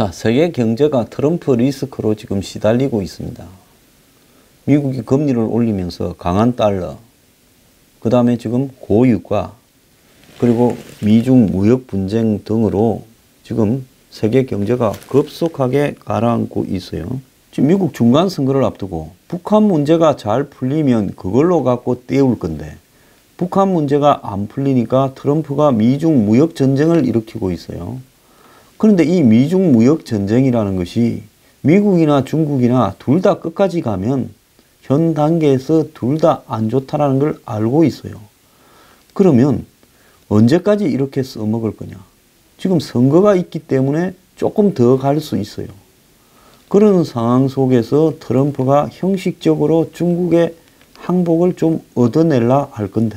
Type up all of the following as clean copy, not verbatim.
자, 세계 경제가 트럼프 리스크로 지금 시달리고 있습니다. 미국이 금리를 올리면서 강한 달러, 그 다음에 지금 고유가, 그리고 미중 무역 분쟁 등으로 지금 세계 경제가 급속하게 가라앉고 있어요. 지금 미국 중간 선거를 앞두고 북한 문제가 잘 풀리면 그걸로 갖고 떼울 건데, 북한 문제가 안 풀리니까 트럼프가 미중 무역 전쟁을 일으키고 있어요. 그런데 이 미중 무역 전쟁이라는 것이 미국이나 중국이나 둘 다 끝까지 가면 현 단계에서 둘 다 안 좋다라는 걸 알고 있어요. 그러면 언제까지 이렇게 써먹을 거냐? 지금 선거가 있기 때문에 조금 더 갈 수 있어요. 그런 상황 속에서 트럼프가 형식적으로 중국의 항복을 좀 얻어내려 할 건데,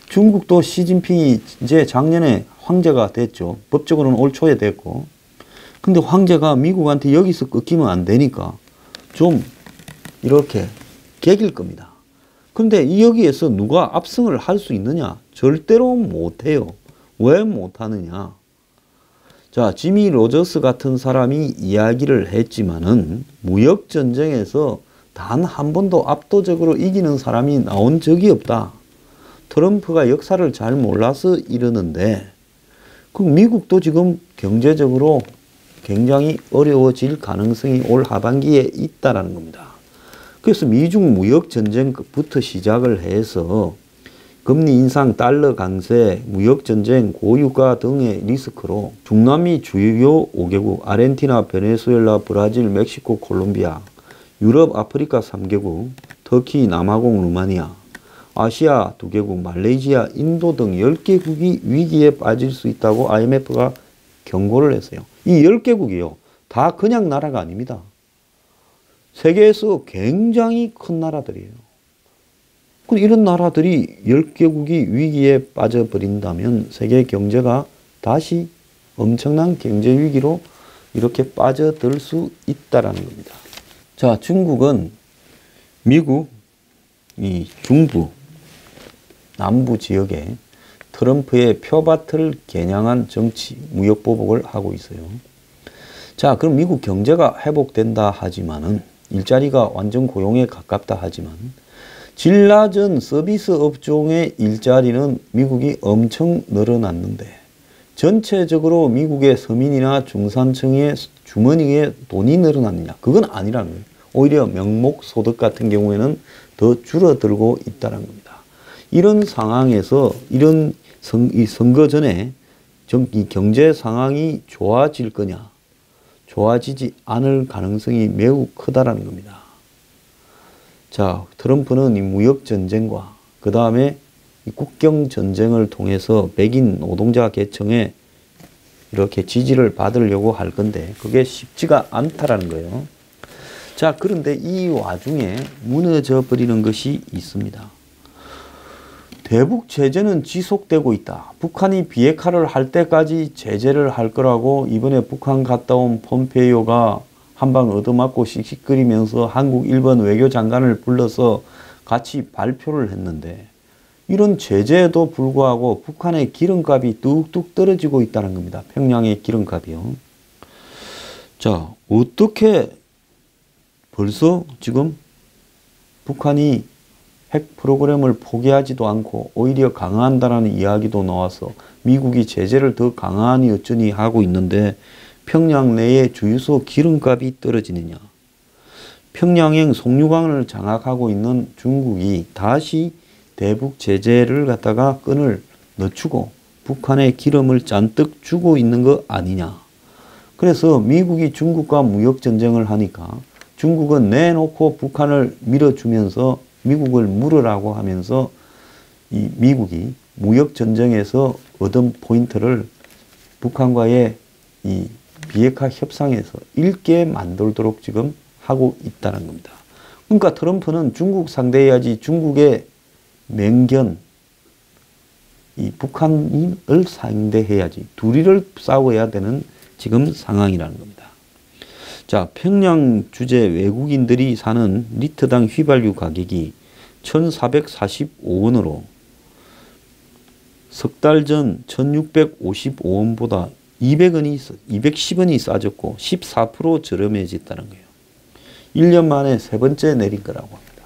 중국도 시진핑이 이제 작년에 황제가 됐죠. 법적으로는 올 초에 됐고. 근데 황제가 미국한테 여기서 꺾이면 안 되니까 좀 이렇게 개길 겁니다. 근데 여기에서 누가 압승을 할 수 있느냐? 절대로 못해요. 왜 못하느냐? 자, 지미 로저스 같은 사람이 이야기를 했지만은 무역전쟁에서 단 한 번도 압도적으로 이기는 사람이 나온 적이 없다. 트럼프가 역사를 잘 몰라서 이러는데, 그럼 미국도 지금 경제적으로 굉장히 어려워질 가능성이 올 하반기에 있다라는 겁니다. 그래서 미중 무역 전쟁부터 시작을 해서 금리 인상, 달러 강세, 무역 전쟁, 고유가 등의 리스크로 중남미 주요 5개국, 아르헨티나, 베네수엘라, 브라질, 멕시코, 콜롬비아, 유럽, 아프리카 3개국, 터키, 남아공, 루마니아, 아시아 2개국, 말레이시아, 인도 등 10개국이 위기에 빠질 수 있다고 IMF가 경고를 했어요. 이 10개국이요. 다 그냥 나라가 아닙니다. 세계에서 굉장히 큰 나라들이에요. 이런 나라들이 10개국이 위기에 빠져버린다면 세계 경제가 다시 엄청난 경제 위기로 이렇게 빠져들 수 있다라는 겁니다. 자, 중국은 미국 이 중부 남부 지역에 트럼프의 표밭을 겨냥한 정치, 무역 보복을 하고 있어요. 자, 그럼 미국 경제가 회복된다 하지만은, 일자리가 완전 고용에 가깝다 하지만, 질 낮은 서비스 업종의 일자리는 미국이 엄청 늘어났는데, 전체적으로 미국의 서민이나 중산층의 주머니에 돈이 늘어났느냐? 그건 아니라는 거예요. 오히려 명목 소득 같은 경우에는 더 줄어들고 있다는 겁니다. 이런 상황에서 이 선거 전에 이 경제 상황이 좋아질 거냐? 좋아지지 않을 가능성이 매우 크다라는 겁니다. 자, 트럼프는 이 무역 전쟁과 그 다음에 이 국경 전쟁을 통해서 백인 노동자 계층에 이렇게 지지를 받으려고 할 건데 그게 쉽지가 않다라는 거예요. 자, 그런데 이 와중에 무너져 버리는 것이 있습니다. 대북 제재는 지속되고 있다. 북한이 비핵화를 할 때까지 제재를 할 거라고 이번에 북한 갔다 온 폼페이오가 한방 얻어맞고 씩씩거리면서 한국, 일본 외교장관을 불러서 같이 발표를 했는데, 이런 제재에도 불구하고 북한의 기름값이 뚝뚝 떨어지고 있다는 겁니다. 평양의 기름값이요. 자, 어떻게 벌써 지금 북한이 핵 프로그램을 포기하지도 않고 오히려 강화한다는 이야기도 나와서 미국이 제재를 더 강화하니 어쩌니 하고 있는데, 평양 내에 주유소 기름값이 떨어지느냐? 평양행 송유관을 장악하고 있는 중국이 다시 대북 제재를 갖다가 끈을 늦추고 북한에 기름을 잔뜩 주고 있는 거 아니냐? 그래서 미국이 중국과 무역 전쟁을 하니까 중국은 내놓고 북한을 밀어주면서 미국을 물으라고 하면서 이 미국이 무역 전쟁에서 얻은 포인트를 북한과의 이 비핵화 협상에서 잃게 만들도록 지금 하고 있다는 겁니다. 그러니까 트럼프는 중국 상대해야지 중국의 맹견, 이 북한을 상대해야지 둘이를 싸워야 되는 지금 상황이라는 겁니다. 자, 평양 주재 외국인들이 사는 리터당 휘발유 가격이 1,445원으로 석 달 전 1,655원보다 210원이 싸졌고 14% 저렴해졌다는 거예요. 1년 만에 세 번째 내린 거라고 합니다.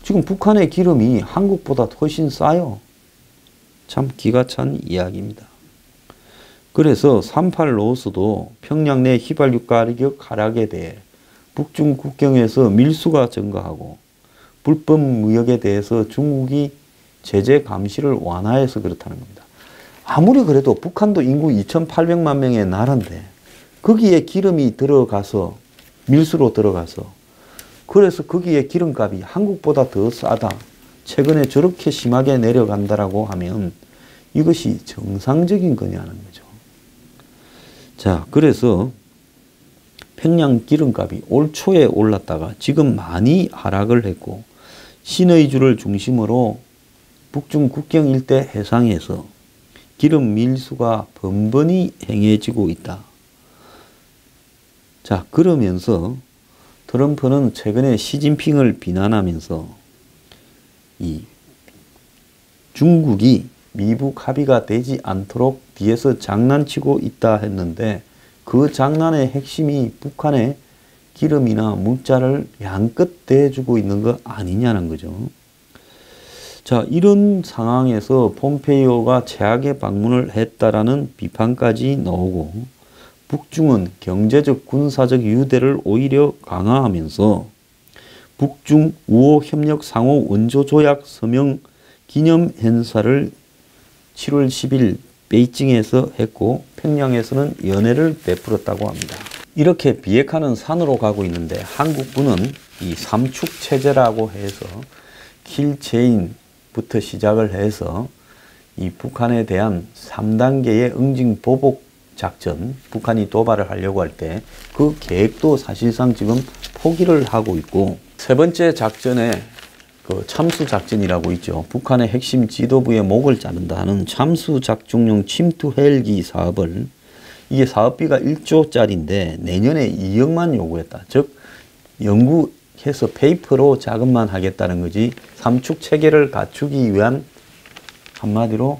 지금 북한의 기름이 한국보다 훨씬 싸요. 참 기가 찬 이야기입니다. 그래서 38 노스도 평양 내 휘발유 가격 하락에 대해 북중 국경에서 밀수가 증가하고 불법 무역에 대해서 중국이 제재 감시를 완화해서 그렇다는 겁니다. 아무리 그래도 북한도 인구 2,800만 명의 나라인데 거기에 기름이 들어가서 밀수로 들어가서 그래서 거기에 기름값이 한국보다 더 싸다. 최근에 저렇게 심하게 내려간다라고 하면 이것이 정상적인 거냐는 거죠. 자, 그래서 평양 기름값이 올 초에 올랐다가 지금 많이 하락을 했고 신의주를 중심으로 북중 국경 일대 해상에서 기름 밀수가 번번이 행해지고 있다. 자, 그러면서 트럼프는 최근에 시진핑을 비난하면서 이 중국이 미북 합의가 되지 않도록 뒤에서 장난치고 있다 했는데 그 장난의 핵심이 북한의 기름이나 물자를 양껏 대주고 있는 거 아니냐는 거죠. 자, 이런 상황에서 폼페이오가 최악의 방문을 했다라는 비판까지 나오고 북중은 경제적 군사적 유대를 오히려 강화하면서 북중 우호 협력 상호 원조 조약 서명 기념 행사를 7월 10일 베이징에서 했고 평양에서는 연회를 베풀었다고 합니다. 이렇게 비핵화는 산으로 가고 있는데 한국군은 이 삼축 체제라고 해서 킬체인부터 시작을 해서 이 북한에 대한 3단계의 응징 보복 작전, 북한이 도발을 하려고 할 때 그 계획도 사실상 지금 포기를 하고 있고 세 번째 작전에 그 참수작전이라고 있죠. 북한의 핵심 지도부의 목을 자른다 하는 참수작전용 침투 헬기 사업을 이게 사업비가 1조짜리인데 내년에 2억만 요구했다. 즉 연구해서 페이퍼로 자금만 하겠다는 거지 삼축 체계를 갖추기 위한 한마디로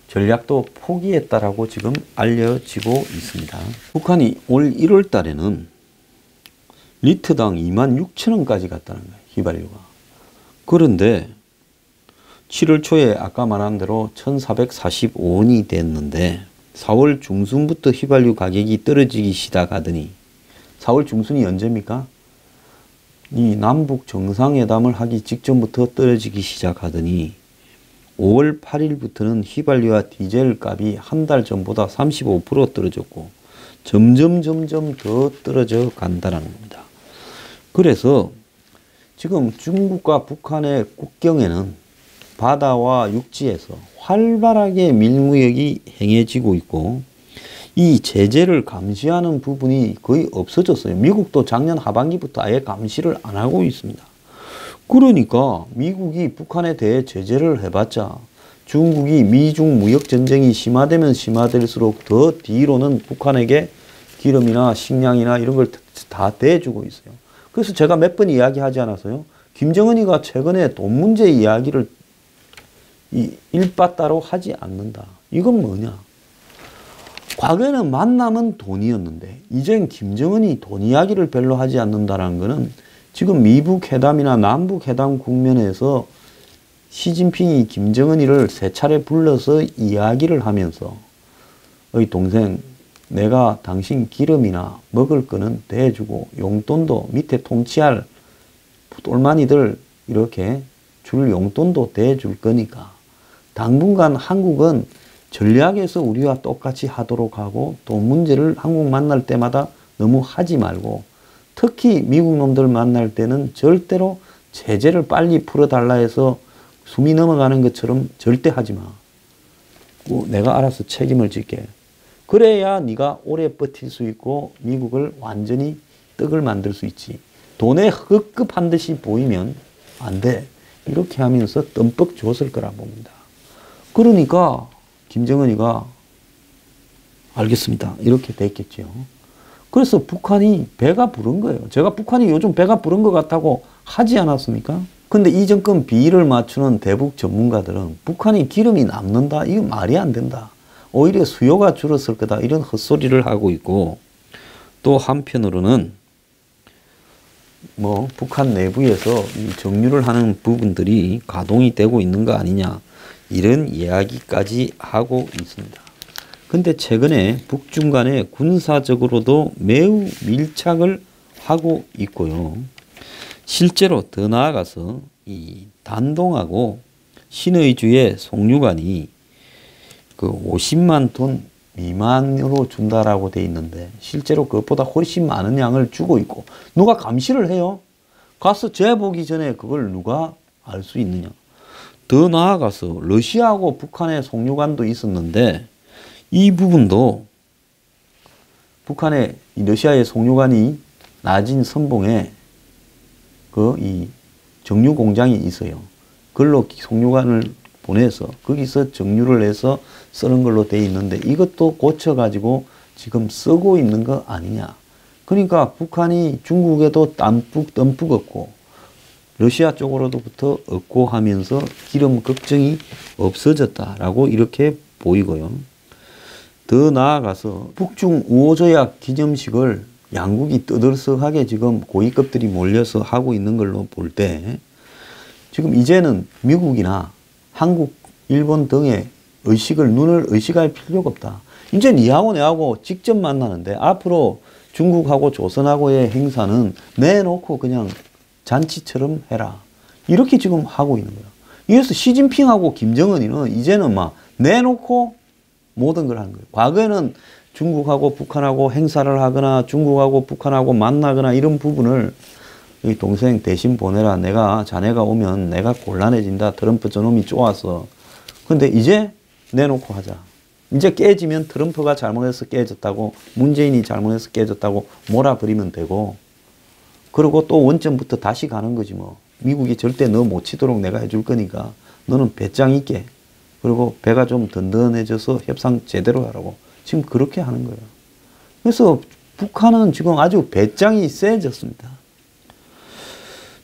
전략도 포기했다라고 지금 알려지고 있습니다. 북한이 올 1월 달에는 리터당 26,000원까지 갔다는 거예요. 휘발유가. 그런데 7월 초에 아까 말한 대로 1,445원이 됐는데 4월 중순부터 휘발유 가격이 떨어지기 시작하더니 4월 중순이 언제입니까? 이 남북 정상회담을 하기 직전부터 떨어지기 시작하더니 5월 8일부터는 휘발유와 디젤 값이 한 달 전보다 35% 떨어졌고 점점 더 떨어져 간다는 겁니다. 그래서 지금 중국과 북한의 국경에는 바다와 육지에서 활발하게 밀무역이 행해지고 있고 이 제재를 감시하는 부분이 거의 없어졌어요. 미국도 작년 하반기부터 아예 감시를 안 하고 있습니다. 그러니까 미국이 북한에 대해 제재를 해봤자 중국이 미중 무역전쟁이 심화되면 심화될수록 더 뒤로는 북한에게 기름이나 식량이나 이런 걸 다 대주고 있어요. 그래서 제가 몇 번 이야기하지 않았어요? 김정은이가 최근에 돈 문제 이야기를 일바따로 하지 않는다. 이건 뭐냐? 과거에는 만남은 돈이었는데 이젠 김정은이 돈 이야기를 별로 하지 않는다는 것은 지금 미북 회담이나 남북 회담 국면에서 시진핑이 김정은이를 세 차례 불러서 이야기를 하면서 어이 동생 내가 당신 기름이나 먹을 거는 대주고 용돈도 밑에 통치할 똘마니들 이렇게 줄 용돈도 대줄 거니까 당분간 한국은 전략에서 우리와 똑같이 하도록 하고 돈 문제를 한국 만날 때마다 너무 하지 말고 특히 미국 놈들 만날 때는 절대로 제재를 빨리 풀어달라 해서 숨이 넘어가는 것처럼 절대 하지 마. 내가 알아서 책임을 질게. 그래야 네가 오래 버틸 수 있고 미국을 완전히 떡을 만들 수 있지. 돈에 흡급한 듯이 보이면 안 돼. 이렇게 하면서 덤뻑 줬을 거라 봅니다. 그러니까 김정은이가 알겠습니다. 이렇게 됐겠죠. 그래서 북한이 배가 부른 거예요. 제가 북한이 요즘 배가 부른 것 같다고 하지 않았습니까? 근데 이 정권 비위를 맞추는 대북 전문가들은 북한이 기름이 남는다? 이거 말이 안 된다. 오히려 수요가 줄었을 거다. 이런 헛소리를 하고 있고, 또 한편으로는 뭐 북한 내부에서 이 정유를 하는 부분들이 가동이 되고 있는 거 아니냐, 이런 이야기까지 하고 있습니다. 근데 최근에 북중 간에 군사적으로도 매우 밀착을 하고 있고요. 실제로 더 나아가서 이 단동하고 신의주의 송유관이 그 50만 톤 미만으로 준다라고 돼 있는데, 실제로 그것보다 훨씬 많은 양을 주고 있고, 누가 감시를 해요? 가서 재보기 전에 그걸 누가 알 수 있느냐? 더 나아가서 러시아하고 북한의 송유관도 있었는데, 이 부분도 북한의 러시아의 송유관이 나진 선봉에 그 이 정유 공장이 있어요. 그걸로 송유관을 보내서 거기서 정유를 해서 쓰는 걸로 돼 있는데, 이것도 고쳐가지고 지금 쓰고 있는 거 아니냐. 그러니까 북한이 중국에도 덤뿍 얻고 러시아 쪽으로부터 얻고 하면서 기름 걱정이 없어졌다라고 이렇게 보이고요. 더 나아가서 북중 우호조약 기념식을 양국이 떠들썩하게 지금 고위급들이 몰려서 하고 있는 걸로 볼 때, 지금 이제는 미국이나 한국, 일본 등의 눈을 의식할 필요가 없다. 이제 니하고 내하고 직접 만나는데, 앞으로 중국하고 조선하고의 행사는 내놓고 그냥 잔치처럼 해라. 이렇게 지금 하고 있는 거야. 이래서 시진핑하고 김정은이는 이제는 막 내놓고 모든 걸 하는 거예요. 과거에는 중국하고 북한하고 행사를 하거나 중국하고 북한하고 만나거나 이런 부분을 이 동생 대신 보내라. 내가 자네가 오면 내가 곤란해진다. 트럼프 저놈이 좋아서. 근데 이제 내놓고 하자. 이제 깨지면 트럼프가 잘못해서 깨졌다고, 문재인이 잘못해서 깨졌다고 몰아버리면 되고, 그리고 또 원점부터 다시 가는 거지 뭐. 미국이 절대 너 못 치도록 내가 해줄 거니까 너는 배짱 있게, 그리고 배가 좀 든든해져서 협상 제대로 하라고. 지금 그렇게 하는 거예요. 그래서 북한은 지금 아주 배짱이 세졌습니다.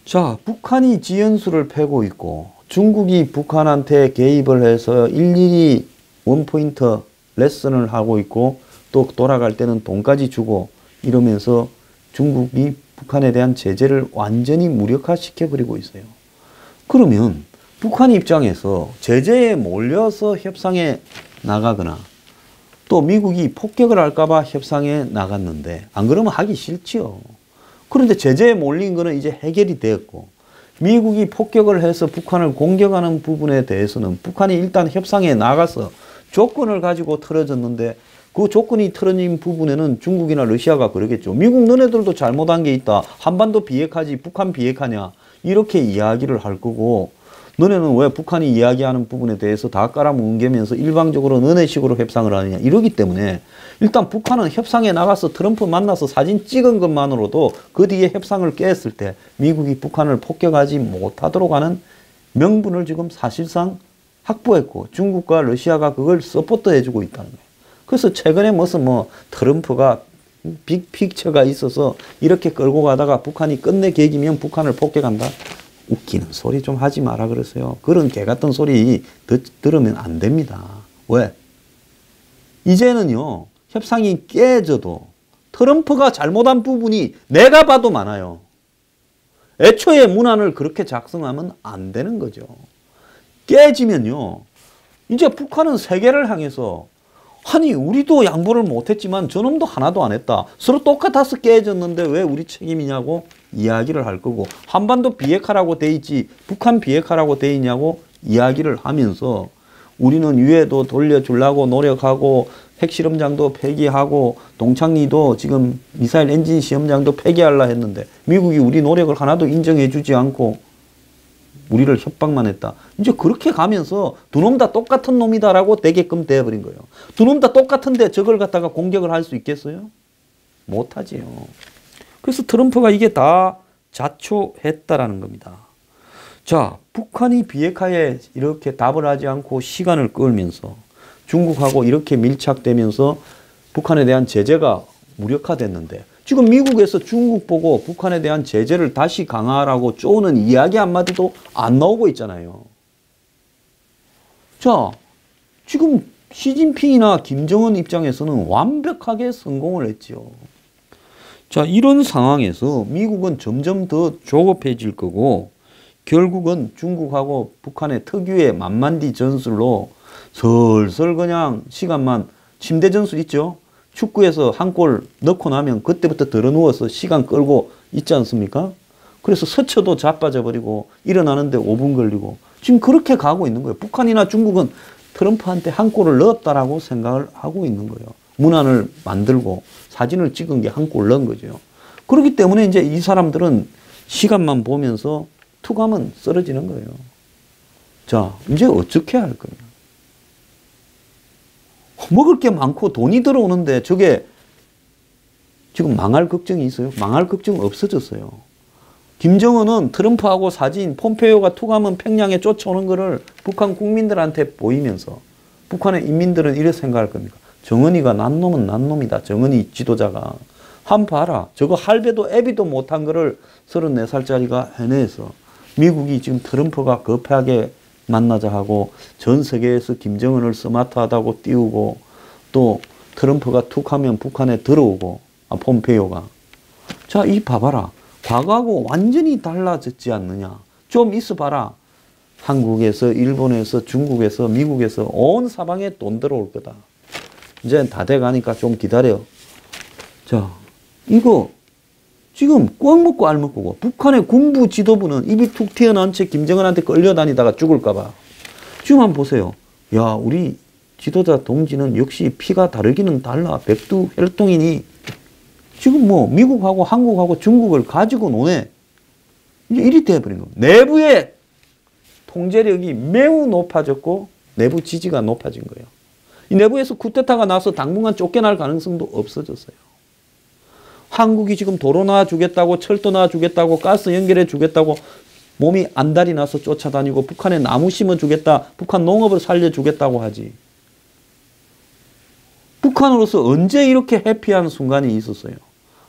자, 북한이 지연수를 패고 있고, 중국이 북한한테 개입을 해서 일일이 원포인트 레슨을 하고 있고, 또 돌아갈 때는 돈까지 주고 이러면서 중국이 북한에 대한 제재를 완전히 무력화시켜버리고 있어요. 그러면 북한 입장에서 제재에 몰려서 협상에 나가거나, 또 미국이 폭격을 할까봐 협상에 나갔는데, 안 그러면 하기 싫지요. 그런데 제재에 몰린 거는 이제 해결이 되었고, 미국이 폭격을 해서 북한을 공격하는 부분에 대해서는 북한이 일단 협상에 나가서 조건을 가지고 틀어졌는데, 그 조건이 틀어진 부분에는 중국이나 러시아가 그러겠죠. 미국 너네들도 잘못한 게 있다. 한반도 비핵화지 북한 비핵화냐. 이렇게 이야기를 할 거고, 너네는 왜 북한이 이야기하는 부분에 대해서 다 깔아뭉개면서 일방적으로 너네식으로 협상을 하느냐. 이러기 때문에 일단 북한은 협상에 나가서 트럼프 만나서 사진 찍은 것만으로도 그 뒤에 협상을 깼을 때 미국이 북한을 폭격하지 못하도록 하는 명분을 지금 사실상 확보했고, 중국과 러시아가 그걸 서포트해주고 있다는 거예요. 그래서 최근에 무슨 트럼프가 빅픽처가 있어서 이렇게 끌고 가다가 북한이 끝내 계기면 북한을 폭격한다. 웃기는 소리 좀 하지 마라 그랬어요. 그런 개 같은 소리 들으면 안 됩니다. 왜? 이제는요, 협상이 깨져도 트럼프가 잘못한 부분이 내가 봐도 많아요. 애초에 문안을 그렇게 작성하면 안 되는 거죠. 깨지면요, 이제 북한은 세계를 향해서, 아니 우리도 양보를 못했지만 저놈도 하나도 안 했다. 서로 똑같아서 깨졌는데 왜 우리 책임이냐고 이야기를 할 거고, 한반도 비핵화라고 돼 있지 북한 비핵화라고 돼 있냐고 이야기를 하면서, 우리는 유해도 돌려주려고 노력하고 핵실험장도 폐기하고 동창리도 지금 미사일 엔진 시험장도 폐기하려 했는데 미국이 우리 노력을 하나도 인정해 주지 않고 우리를 협박만 했다. 이제 그렇게 가면서 두 놈 다 똑같은 놈이다라고 되게끔 돼버린 거예요. 두 놈 다 똑같은데 저걸 갖다가 공격을 할 수 있겠어요? 못하지요. 그래서 트럼프가 이게 다 자초했다라는 겁니다. 자, 북한이 비핵화에 이렇게 답을 하지 않고 시간을 끌면서 중국하고 이렇게 밀착되면서 북한에 대한 제재가 무력화됐는데, 지금 미국에서 중국 보고 북한에 대한 제재를 다시 강화하라고 쪼는 이야기 한마디도 안 나오고 있잖아요. 자, 지금 시진핑이나 김정은 입장에서는 완벽하게 성공을 했죠. 자, 이런 상황에서 미국은 점점 더 조급해질 거고 결국은 중국하고 북한의 특유의 만만디 전술로 슬슬 그냥 시간만 침대 전술 있죠. 축구에서 한 골 넣고 나면 그때부터 들어누워서 시간 끌고 있지 않습니까? 그래서 스쳐도 자빠져 버리고 일어나는데 5분 걸리고 지금 그렇게 가고 있는 거예요. 북한이나 중국은 트럼프한테 한 골을 넣었다라고 생각을 하고 있는 거예요. 문안을 만들고 사진을 찍은 게 한 골 넣은 거죠. 그렇기 때문에 이제 이 사람들은 시간만 보면서 투감은 쓰러지는 거예요. 자, 이제 어떻게 할 거냐. 먹을 게 많고 돈이 들어오는데 저게 지금 망할 걱정이 있어요? 망할 걱정 없어졌어요. 김정은은 트럼프하고 사진, 폼페이오가 투감은 평양에 쫓아오는 거를 북한 국민들한테 보이면서 북한의 인민들은 이렇게 생각할 겁니까? 정은이가 난 놈은 난 놈이다. 정은이 지도자가. 한 봐라. 저거 할배도 애비도 못한 거를 34살짜리가 해내서 미국이 지금 트럼프가 급하게 만나자 하고 전 세계에서 김정은을 스마트하다고 띄우고 또 트럼프가 툭 하면 북한에 들어오고 폼페이오가. 자, 이 봐봐라. 과거하고 완전히 달라졌지 않느냐. 좀 있어 봐라. 한국에서 일본에서 중국에서 미국에서 온 사방에 돈 들어올 거다. 이제 다 돼가니까 좀 기다려. 자, 이거 지금 꽉 먹고 알 먹고고 북한의 군부 지도부는 입이 툭 튀어나온 채 김정은한테 끌려다니다가 죽을까봐. 지금 한번 보세요. 야, 우리 지도자 동지는 역시 피가 다르기는 달라. 백두 혈통이니 지금 뭐 미국하고 한국하고 중국을 가지고 노네. 이제 이리 돼버린 겁니다. 내부의 통제력이 매우 높아졌고 내부 지지가 높아진 거예요. 이 내부에서 쿠데타가 나서 당분간 쫓겨날 가능성도 없어졌어요. 한국이 지금 도로 놔주겠다고 철도 놔주겠다고 가스 연결해 주겠다고 몸이 안달이 나서 쫓아다니고 북한에 나무 심어주겠다. 북한 농업을 살려주겠다고 하지. 북한으로서 언제 이렇게 해피한 순간이 있었어요.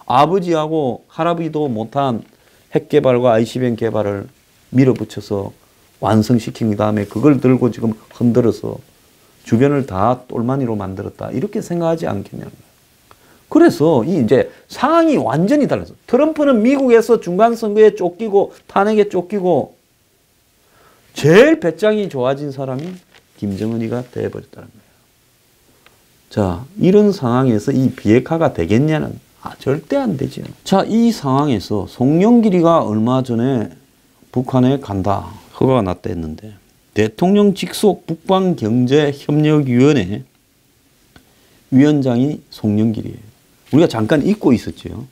아버지하고 할아버지도 못한 핵개발과 ICBM 개발을 밀어붙여서 완성시킨 다음에 그걸 들고 지금 흔들어서 주변을 다 똘마니로 만들었다. 이렇게 생각하지 않겠냐고요. 그래서 이 이제 상황이 완전히 달라서 트럼프는 미국에서 중간선거에 쫓기고 탄핵에 쫓기고 제일 배짱이 좋아진 사람이 김정은이가 돼버렸다는 거예요. 자, 이런 상황에서 이 비핵화가 되겠냐는 절대 안 되죠. 자, 이 상황에서 송영길이가 얼마 전에 북한에 간다. 허가가 났다 했는데 대통령 직속 북방경제협력위원회 위원장이 송영길이에요. 우리가 잠깐 잊고 있었죠.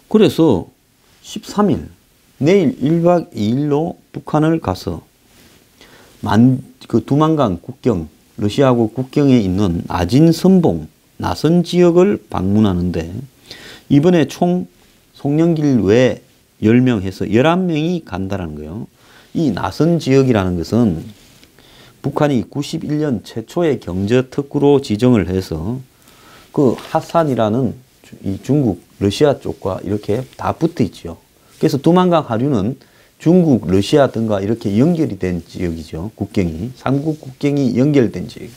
그래서 13일 내일 1박 2일로 북한을 가서 그 두만강 국경 러시아하고 국경에 있는 아진선봉 나선 지역을 방문하는데 이번에 총 송영길 외 10명 해서 11명이 간다는 거예요. 이 나선 지역이라는 것은 북한이 91년 최초의 경제특구로 지정을 해서 그 하산이라는 이 중국, 러시아 쪽과 이렇게 다 붙어 있죠. 그래서 두만강 하류는 중국, 러시아 등과 이렇게 연결이 된 지역이죠. 국경이. 삼국 국경이 연결된 지역.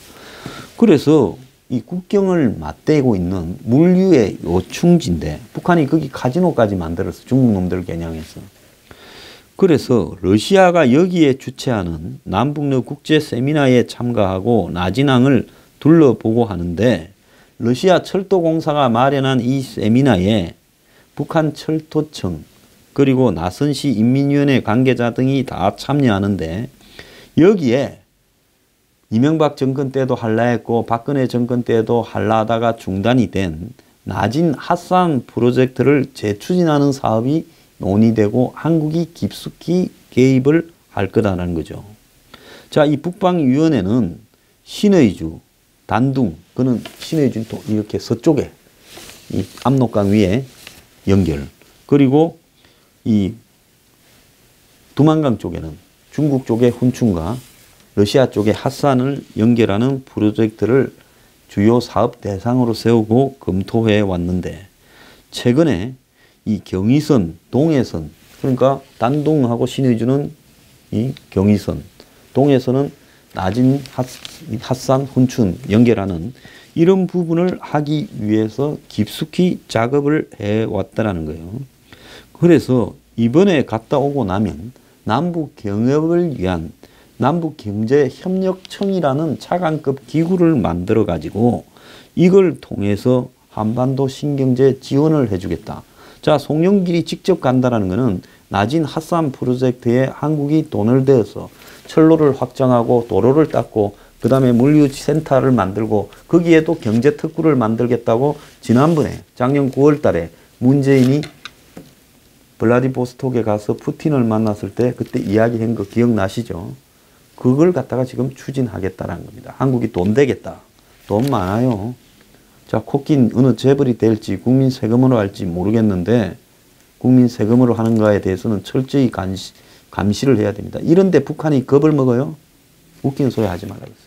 그래서 이 국경을 맞대고 있는 물류의 요충지인데 북한이 거기 카지노까지 만들었어. 중국 놈들 겨냥해서. 그래서 러시아가 여기에 주최하는 남북러 국제 세미나에 참가하고 나진항을 둘러보고 하는데 러시아 철도공사가 마련한 이 세미나에 북한 철도청 그리고 나선시 인민위원회 관계자 등이 다 참여하는데 여기에 이명박 정권 때도 할라 했고 박근혜 정권 때도 할라 하다가 중단이 된 나진 핫산 프로젝트를 재추진하는 사업이 논의되고 한국이 깊숙이 개입을 할 거다라는 거죠. 자, 이 북방위원회는 신의주, 단둥, 그는 신의주는 또 이렇게 서쪽에 이 압록강 위에 연결. 그리고 이 두만강 쪽에는 중국 쪽의 훈춘과 러시아 쪽의 핫산을 연결하는 프로젝트를 주요 사업 대상으로 세우고 검토해 왔는데 최근에 이 경의선, 동해선, 그러니까 단둥하고 신의주는 이 경의선, 동해선은 낮은 핫산 훈춘 연결하는 이런 부분을 하기 위해서 깊숙이 작업을 해왔다라는 거예요. 그래서 이번에 갔다 오고 나면 남북 경협을 위한 남북경제협력청이라는 차관급 기구를 만들어 가지고 이걸 통해서 한반도 신경제 지원을 해주겠다. 자, 송영길이 직접 간다라는 것은 낮은 핫산 프로젝트에 한국이 돈을 대어서 철로를 확장하고 도로를 닦고 그 다음에 물류센터를 만들고 거기에도 경제특구를 만들겠다고 지난번에 작년 9월 달에 문재인이 블라디보스톡에 가서 푸틴을 만났을 때 그때 이야기한 거 기억나시죠? 그걸 갖다가 지금 추진하겠다는 겁니다. 한국이 돈 되겠다. 돈 많아요. 자, 코끼 어느 재벌이 될지 국민 세금으로 할지 모르겠는데 국민 세금으로 하는가에 대해서는 철저히 감시를 해야 됩니다. 이런데 북한이 겁을 먹어요? 웃기는 소리 하지 말라고 했어요.